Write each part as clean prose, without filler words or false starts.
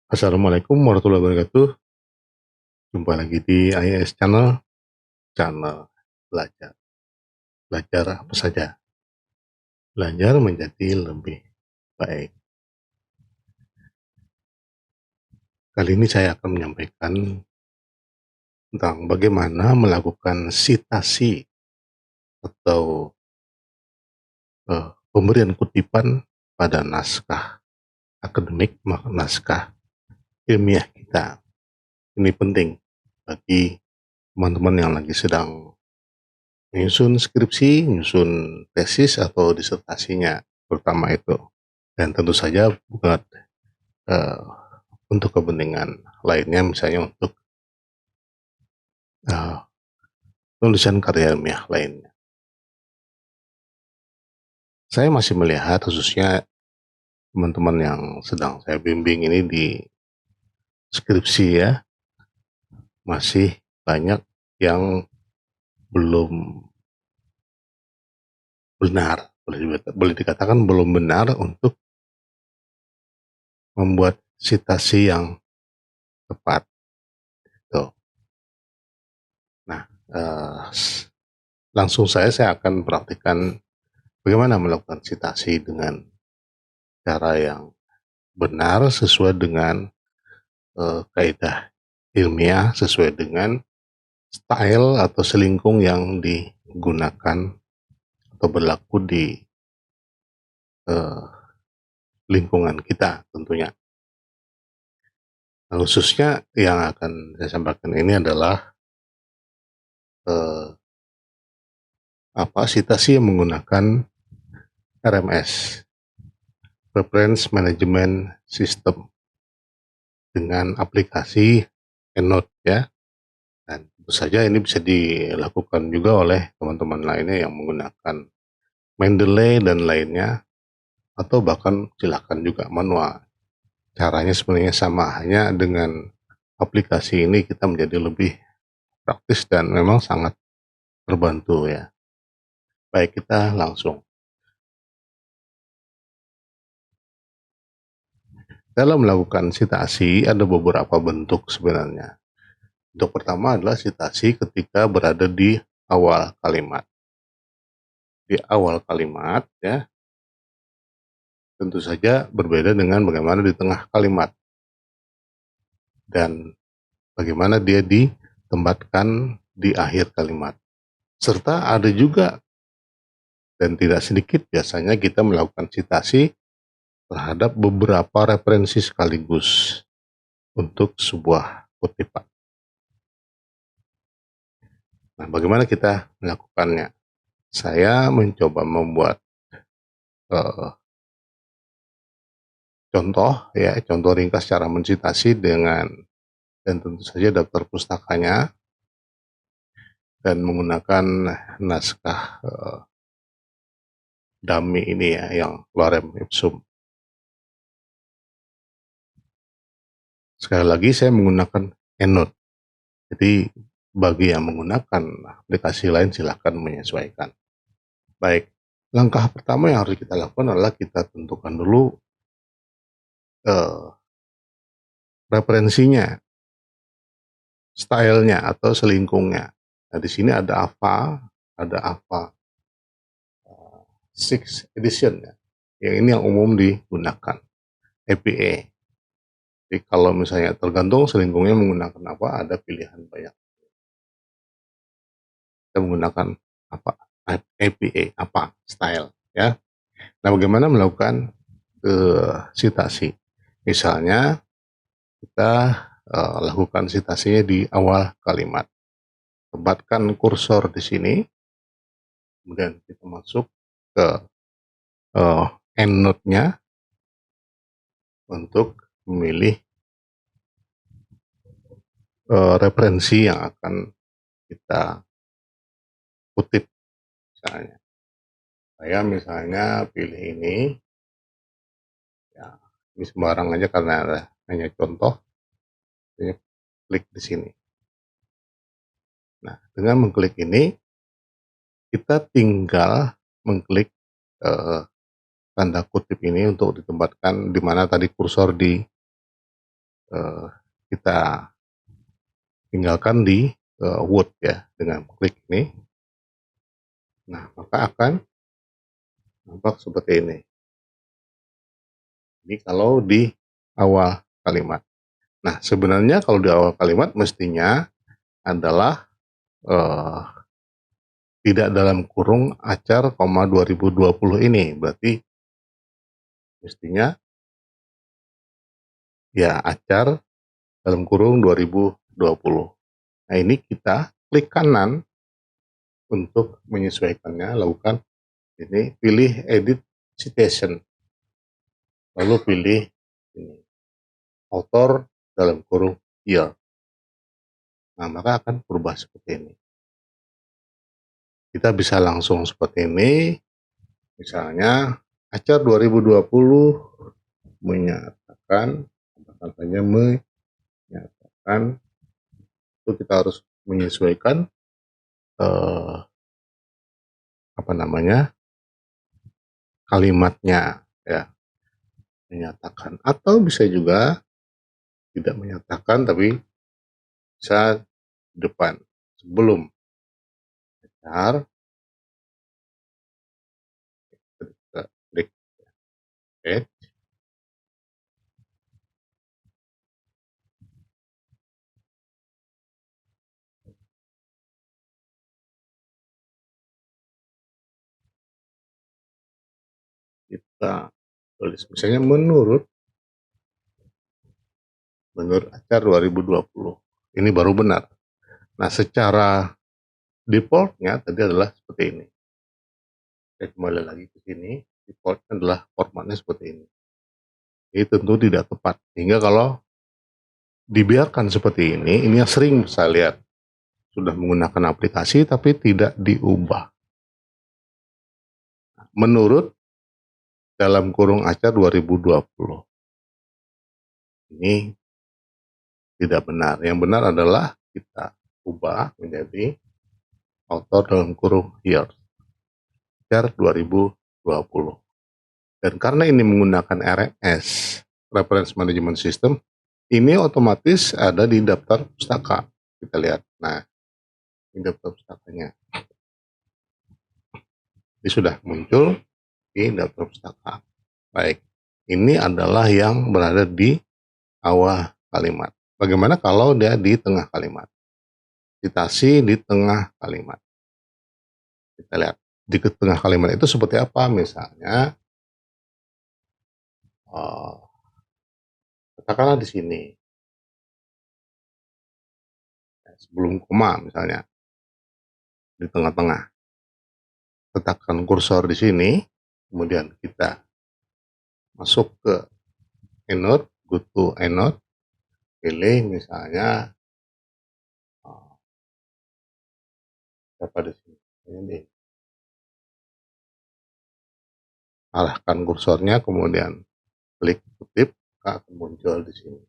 Assalamualaikum warahmatullahi wabarakatuh. Jumpa lagi di IAS Channel, channel belajar. Belajar apa saja? Belajar menjadi lebih baik. Kali ini saya akan menyampaikan tentang bagaimana melakukan sitasi atau pemberian kutipan pada naskah akademik, naskah ilmiah kita. Ini penting bagi teman-teman yang lagi sedang menyusun skripsi, menyusun tesis atau disertasinya, terutama itu. Dan tentu saja buat uh, untuk kepentingan lainnya, misalnya untuk uh, tulisan karya ilmiah lainnya. Saya masih melihat khususnya teman-teman yang sedang saya bimbing ini di skripsi ya, masih banyak yang belum benar, boleh dikatakan belum benar untuk membuat sitasi yang tepat. Tuh. Nah, langsung saya akan praktikkan bagaimana melakukan sitasi dengan cara yang benar sesuai dengan kaidah ilmiah, sesuai dengan style atau selingkung yang digunakan atau berlaku di uh, lingkungan kita tentunya. Nah, khususnya yang akan saya sampaikan ini adalah uh, sitasi yang menggunakan RMS, Reference Management System, dengan aplikasi EndNote ya. Dan tentu saja ini bisa dilakukan juga oleh teman-teman lainnya yang menggunakan Mendeley dan lainnya, atau bahkan silakan juga manual. Caranya sebenarnya sama, hanya dengan aplikasi ini kita menjadi lebih praktis dan memang sangat terbantu ya. Baik, kita langsung. Dalam melakukan sitasi ada beberapa bentuk sebenarnya. Bentuk pertama adalah sitasi ketika berada di awal kalimat. Di awal kalimat ya, tentu saja berbeda dengan bagaimana di tengah kalimat dan bagaimana dia ditempatkan di akhir kalimat. Serta ada juga dan tidak sedikit biasanya kita melakukan sitasi terhadap beberapa referensi sekaligus untuk sebuah kutipan. Nah, bagaimana kita melakukannya? Saya mencoba membuat uh, contoh ringkas cara mensitasi dan tentu saja daftar pustakanya dan menggunakan naskah dummy ini ya, yang lorem ipsum. Sekali lagi saya menggunakan EndNote. Jadi bagi yang menggunakan aplikasi lain silahkan menyesuaikan. Baik, langkah pertama yang harus kita lakukan adalah kita tentukan dulu eh, referensinya, stylenya atau selingkungnya. Nah, di sini ada AVA 6 edition ya. Yang ini yang umum digunakan, APA. Jadi kalau misalnya tergantung selingkungnya menggunakan apa, ada pilihan banyak. Kita menggunakan apa? APA, apa? Style ya. Nah, bagaimana melakukan sitasi? Misalnya kita lakukan sitasinya di awal kalimat. Tempatkan kursor di sini, kemudian kita masuk ke EndNote-nya untuk memilih referensi yang akan kita kutip. Misalnya pilih ini, ya ini sembarang aja karena hanya contoh. Saya klik di sini. Nah, dengan mengklik ini kita tinggal mengklik eh, tanda kutip ini untuk ditempatkan di mana tadi kursor kita tinggalkan di Word ya, dengan klik ini. Nah, maka akan nampak seperti ini. Ini kalau di awal kalimat. Nah, sebenarnya kalau di awal kalimat mestinya adalah tidak dalam kurung acar, 2020 ini. Berarti mestinya ya acar dalam kurung 2020. Nah, ini kita klik kanan untuk menyesuaikannya, lakukan ini, pilih edit citation, lalu pilih ini, author dalam kurung year. Nah, maka akan berubah seperti ini. Kita bisa langsung seperti ini, misalnya acar 2020 menyatakan, katanya menyatakan, itu kita harus menyesuaikan kalimatnya ya, menyatakan, atau bisa juga tidak menyatakan tapi bisa di depan sebelum acar, kita klik page, kita tulis misalnya menurut acar 2020 ini baru benar. Nah, secara defaultnya tadi adalah seperti ini. Saya kembali lagi ke sini, defaultnya adalah formatnya seperti ini. Ini tentu tidak tepat, sehingga kalau dibiarkan seperti ini yang sering saya lihat sudah menggunakan aplikasi tapi tidak diubah. Menurut dalam kurung acar 2020. Ini tidak benar. Yang benar adalah kita ubah menjadi author dalam kurung year, acar 2020. Dan karena ini menggunakan RMS, Reference Management System, ini otomatis ada di daftar pustaka. Kita lihat. Nah, ini daftar pustakanya. Ini sudah muncul di daftar pustaka. Baik, ini adalah yang berada di awal kalimat. Bagaimana kalau dia di tengah kalimat? Citasi di tengah kalimat. Kita lihat di tengah kalimat itu seperti apa. Misalnya, katakanlah di sini, sebelum koma misalnya, di tengah-tengah. Letakkan kursor di sini, kemudian kita masuk ke EndNote, go to EndNote, pilih misalnya apa di sini, ini, arahkan kursornya, kemudian klik kutip, akan muncul di sini.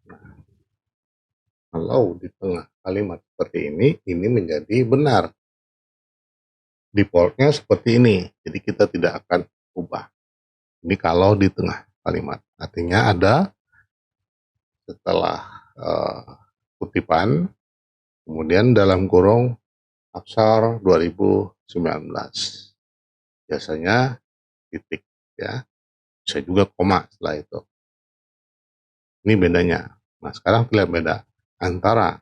Nah, kalau di tengah kalimat seperti ini menjadi benar. Defaultnya seperti ini, jadi kita tidak akan ubah. Ini kalau di tengah kalimat, artinya ada setelah kutipan, kemudian dalam kurung aksar 2019. Biasanya titik ya, bisa juga koma setelah itu. Ini bedanya. Nah, sekarang kita lihat beda antara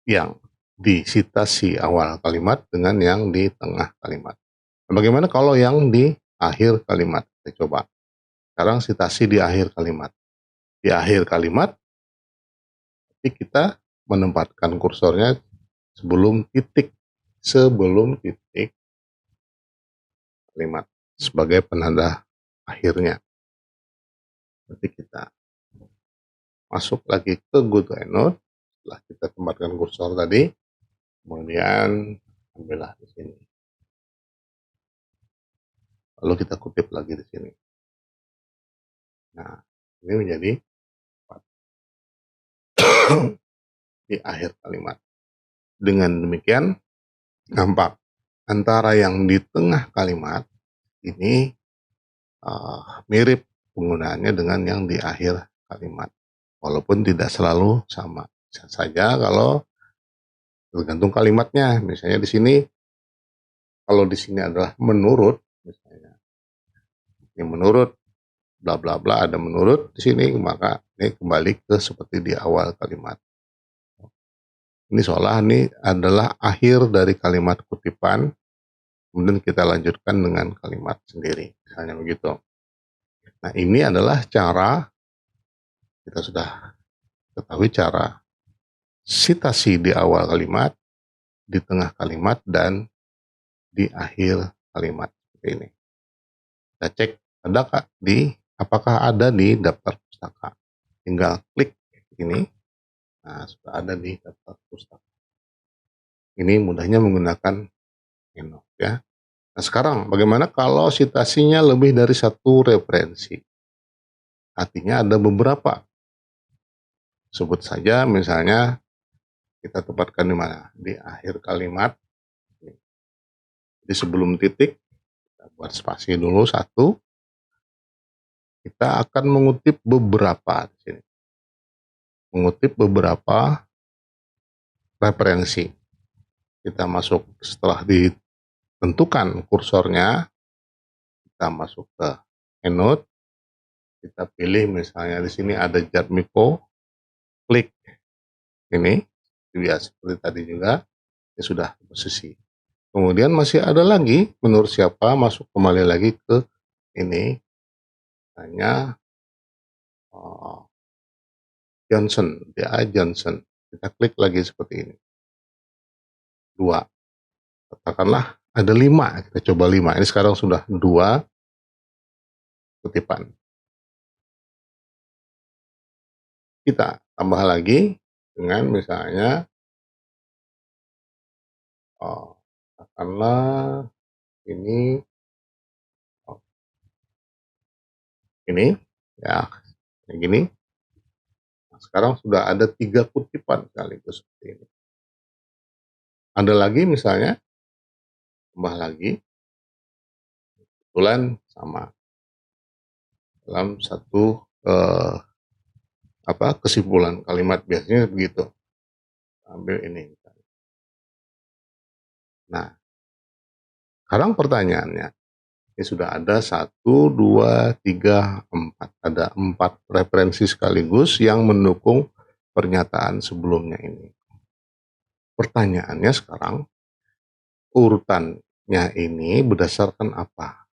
yang di citasi awal kalimat dengan yang di tengah kalimat. Nah, bagaimana kalau yang di akhir kalimat? Kita coba. Sekarang citasi di akhir kalimat. Di akhir kalimat, kita menempatkan kursornya sebelum titik kalimat sebagai penanda akhirnya. Nanti kita masuk lagi ke go to EndNote, setelah kita tempatkan kursor tadi, kemudian ambillah di sini. Lalu kita kutip lagi di sini. Nah, ini menjadi di akhir kalimat. Dengan demikian, nampak antara yang di tengah kalimat ini mirip penggunaannya dengan yang di akhir kalimat. Walaupun tidak selalu sama. Bisa saja kalau tergantung kalimatnya. Misalnya di sini, kalau di sini adalah menurut, misalnya ini menurut bla bla bla, ada menurut di sini, maka ini kembali ke seperti di awal kalimat. Ini seolah ini adalah akhir dari kalimat kutipan, kemudian kita lanjutkan dengan kalimat sendiri, misalnya begitu. Nah, ini adalah cara, kita sudah ketahui cara sitasi di awal kalimat, di tengah kalimat, dan di akhir kalimat. Seperti ini. Kita cek, apakah ada di daftar pustaka. Tinggal klik ini, nah sudah ada di daftar pustaka. Ini mudahnya menggunakan EndNote ya. Nah sekarang bagaimana kalau citasinya lebih dari satu referensi? Artinya ada beberapa. Sebut saja misalnya kita tempatkan di mana? Di akhir kalimat. Jadi sebelum titik, kita buat spasi dulu satu. Kita akan mengutip beberapa di sini. Mengutip beberapa referensi. Kita masuk setelah ditentukan kursornya, kita masuk ke EndNote, kita pilih misalnya di sini ada Jadmiko, klik ini, biasa seperti tadi juga, ya sudah posisi. Kemudian masih ada lagi, menurut siapa, masuk kembali lagi ke ini, hanya Johnson, DA Johnson. Kita klik lagi seperti ini. 2. Katakanlah ada 5, kita coba 5. Ini sekarang sudah 2 kutipan. Kita tambah lagi dengan misalnya katakanlah ini ya kayak gini. Nah, sekarang sudah ada 3 kutipan sekaligus seperti ini. Ada lagi misalnya tambah lagi, kebetulan sama dalam satu kesimpulan kalimat, biasanya begitu. Ambil ini. Nah, sekarang pertanyaannya, ini sudah ada 1, 2, 3, 4. Ada 4 referensi sekaligus yang mendukung pernyataan sebelumnya ini. Pertanyaannya sekarang, urutannya ini berdasarkan apa?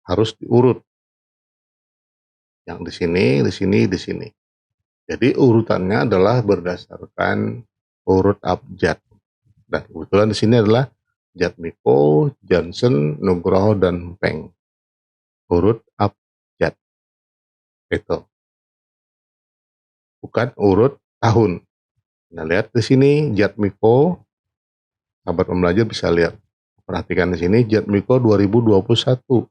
Harus diurut. Yang di sini, di sini, di sini. Jadi urutannya adalah berdasarkan urut abjad. Dan kebetulan di sini adalah Jadmiko, Johnson, Nugroho, dan Peng. Urut abjad. Itu. Bukan urut tahun. Nah, lihat di sini Jadmiko, sahabat pembelajar bisa lihat. Perhatikan di sini Jadmiko 2021.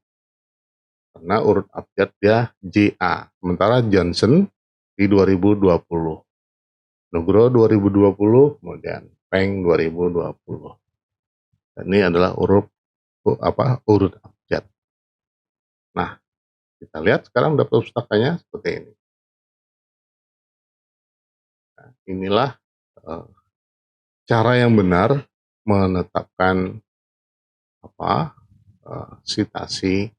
Karena urut abjad dia JA. Sementara Johnson di 2020. Nugroho 2020, kemudian Peng 2020. Dan ini adalah urut abjad. Nah, kita lihat sekarang daftar pustakanya seperti ini. Nah, inilah cara yang benar menetapkan sitasi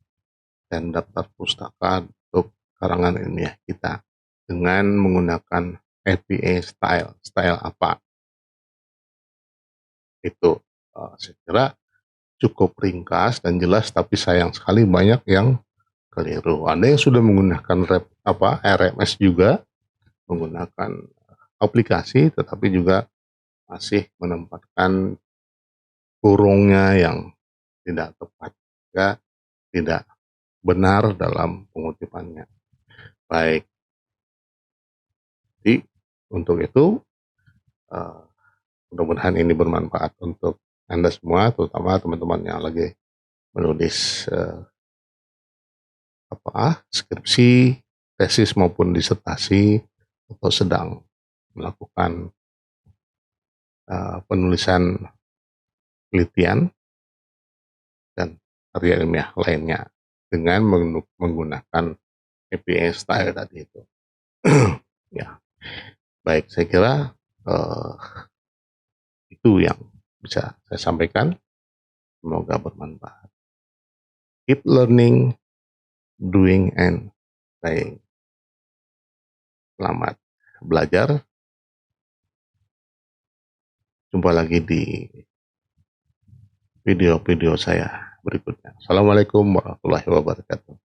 dan daftar pustaka untuk karangan ilmiah kita dengan menggunakan APA style apa itu. Saya kira cukup ringkas dan jelas, tapi sayang sekali banyak yang keliru. Ada yang sudah menggunakan RMS juga, menggunakan aplikasi, tetapi juga masih menempatkan kurungnya yang tidak tepat, juga tidak benar dalam pengutipannya. Baik, jadi untuk itu mudah-mudahan ini bermanfaat untuk Anda semua, terutama teman-teman yang lagi menulis skripsi, tesis maupun disertasi, atau sedang melakukan penulisan penelitian dan karya ilmiah lainnya. dengan menggunakan API style tadi itu. Ya, baik, saya kira itu yang bisa saya sampaikan. Semoga bermanfaat. Keep learning, doing, and trying. Selamat belajar. Jumpa lagi di video-video saya berikutnya. Assalamualaikum warahmatullahi wabarakatuh.